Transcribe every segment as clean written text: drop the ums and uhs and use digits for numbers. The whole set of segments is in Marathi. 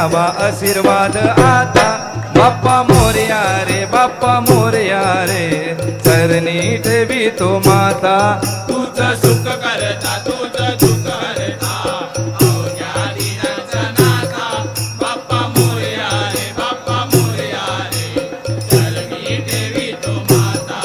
द्यावा आशीर्वाद आता. बाप्पा मोरया रे बाप्पा मोरया रे, चरणी ठेवी तो माता. तुझं सुख करता तुझं दुःख हरता, अवघ्या दिनाचा नाथा. बाप्पा मोरया रे बाप्पा मोरया रे, चरणी ठेवी तो माता.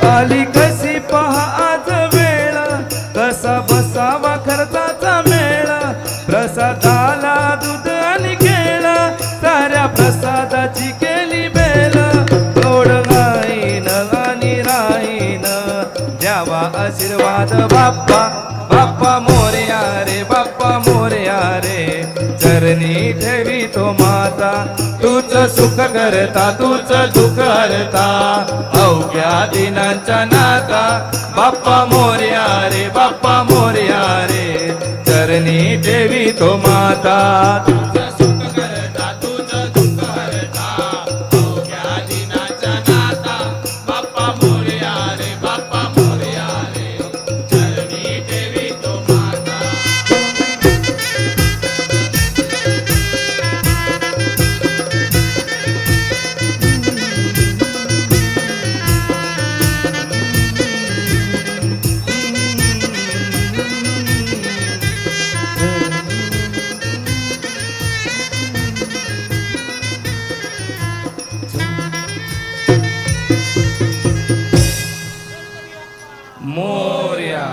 आली कशी पहा आज वेळ, कसा बसावा खर्चाचा मेळ. प्रसादाला दूध आणि केळ, साऱ्या प्रसादाची केली बेल. गोड गाईन आणि राईन, द्यावा आशीर्वाद बाप्पा. बाप्पा मोरया रे बाप्पा मोरया रे, चरणी ठेवी तो माता. तूच सुख करता तूच दुःख हरता, अवघ्या दिनांच्या नाथा. बाप्पा मोरया रे बाप्पा मोरया रे, चरणी ठेवी तो माता. तुझं सुख करता तुझं दुःख हरता, अवघ्या दिनाचा नाथा. बाप्पा मोरया रे बाप्पा मोरया रे, चरणी ठेवी तो माता. Morya.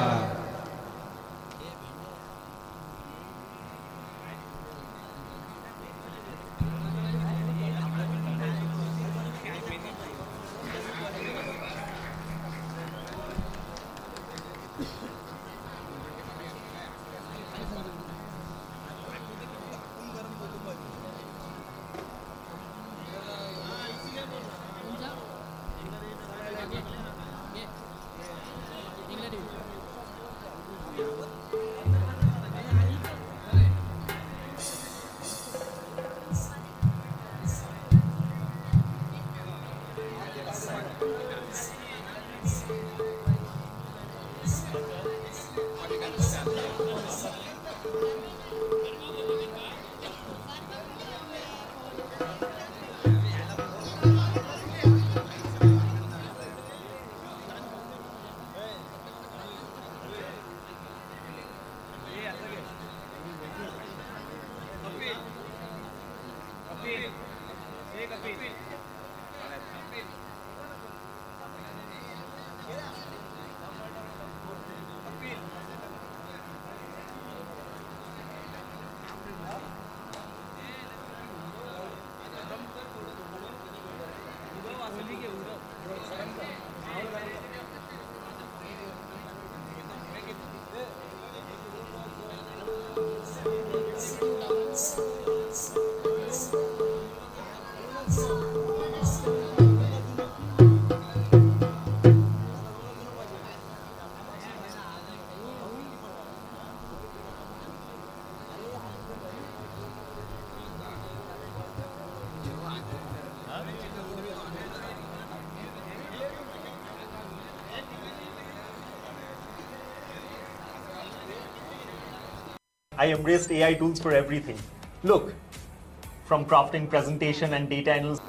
I embraced AI tools for everything. Look, from crafting presentation and data analysis.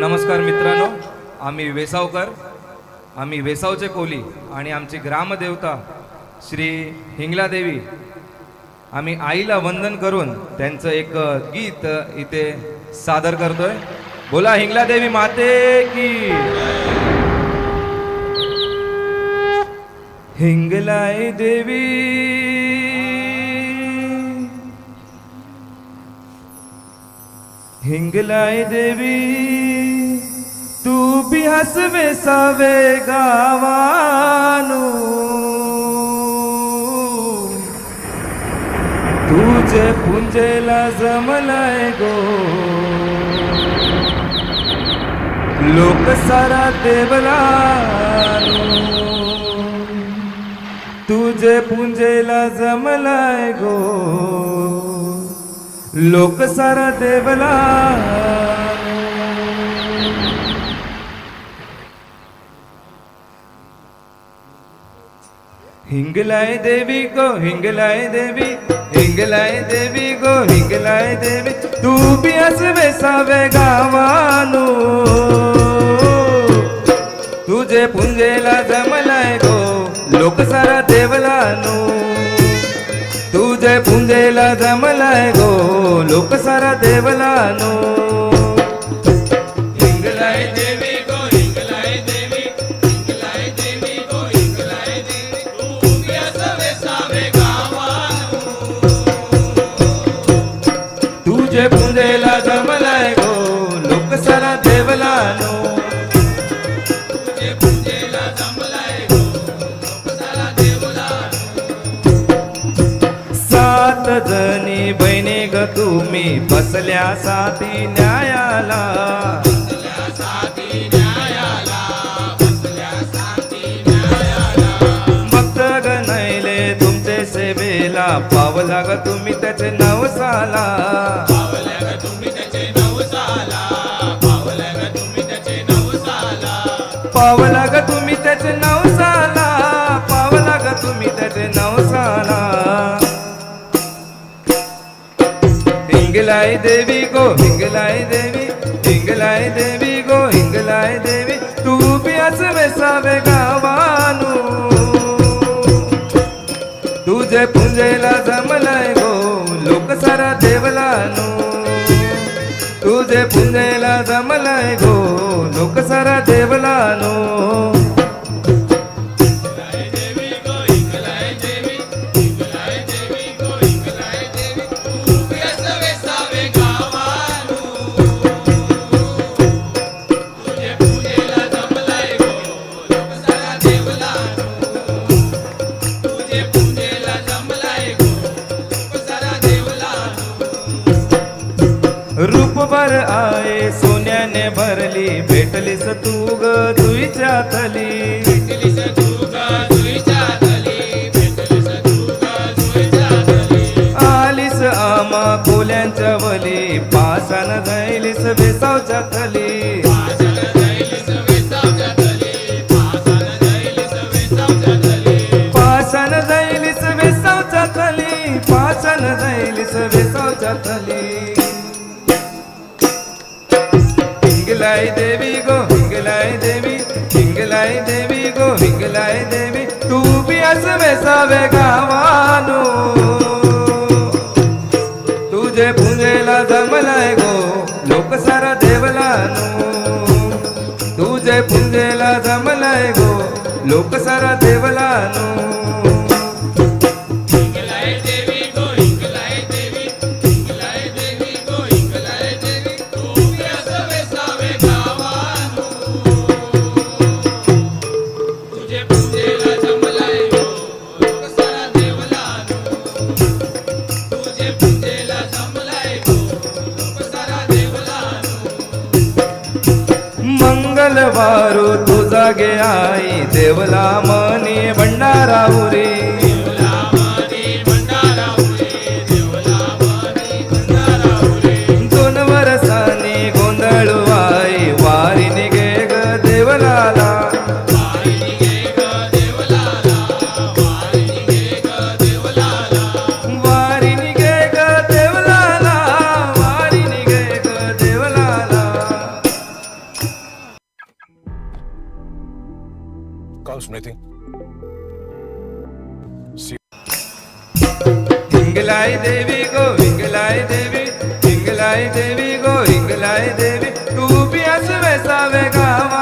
नमस्कार मित्रांनो, आम्ही वेसावकर, आम्ही वेसावचे कोली आणि आमची ग्रामदेवता श्री हिंगलादेवी, आम्ही आईला वंदन करून त्यांचं एक गीत इथे सादर करतोय. बोला हिंगलादेवी माते की. हिंगलाई देवी हिंगलाई देवी तू बी हसवे सावे गावानू तुझे पुंजेला जमलाय गो लोक सारा देवलानू तुझे पुंजेला जमलाय गो लोक सारा देवलानू हिंगलाय देवी गो हिंगलाय देवी हिंगलाय देवी गो हिंगलाय देवी तू बी हसवे सावे गावानू तुझे पुंजेला जमलाय गो लोक सारा देवलानू तुझे पुंजेला जमलाय गो लोक सारा देवलानू हिंगलाय देवी गो हिंगलाय देवी हिंगलाय देवी गो हिंगलाय देवी तू बी हसवे सावे गावानू तुझे पुंजेला जमलाय गो लोक सारा देवलानू तुझे पुंजेला जमलाय गो लोक सारा देवलानू सात जणी बहिणी ग तुम्ही बसल्या साथी न्यायाला भक्त ग नैले तुमचे सेवेला पावला ग तुम्ही त्याचे नवसाला पावला ग तुम्ही त्याचे नवसाला पावला ग तुम्ही त्याचे नवसाला हिंगलाय देवी गो हिंगलाय देवी हिंगलाय देवी गो हिंगलाय देवी तू बी हसवे सावे गावानू तुझे पुंजेला जमलाय गो लोक सारा देवलानू तुझे पुंजेला जमलाय गो लोक सारा देवलानू रूप भर आये सोन्याने भरली भेटलीस तू ग तुईच्या तली आलीस आमा कोल्यांच्या वली पासान जायलीस बेसावच्या थली पासान जायलीस बेसावच्या थली पासान जायलीस बेसावच्या थली हिंगलाय देवी गो हिंगलाय देवी हिंगलाय देवी गो हिंगलाय देवी तू बी हसवे सावे गावानू तुझे पुंजेला जमलाय गो लोक सारा देवलानू तुझे पुंजेला जमलाय गो लोक सारा देवलानू मंगलवारू तू जागे आई देवला मनी भंडाराऊ रे दोन वर्षांनी गोंधळू आई वारी निघे ग देवलाला वारी निघे ग देवलाला वारी निघे ग देवलाला Call Smriti. See. हिंगलाय देवी गो हिंगलाय देवी हिंगलाय देवी गो हिंगलाय देवी तू बी हसवे सावे गावा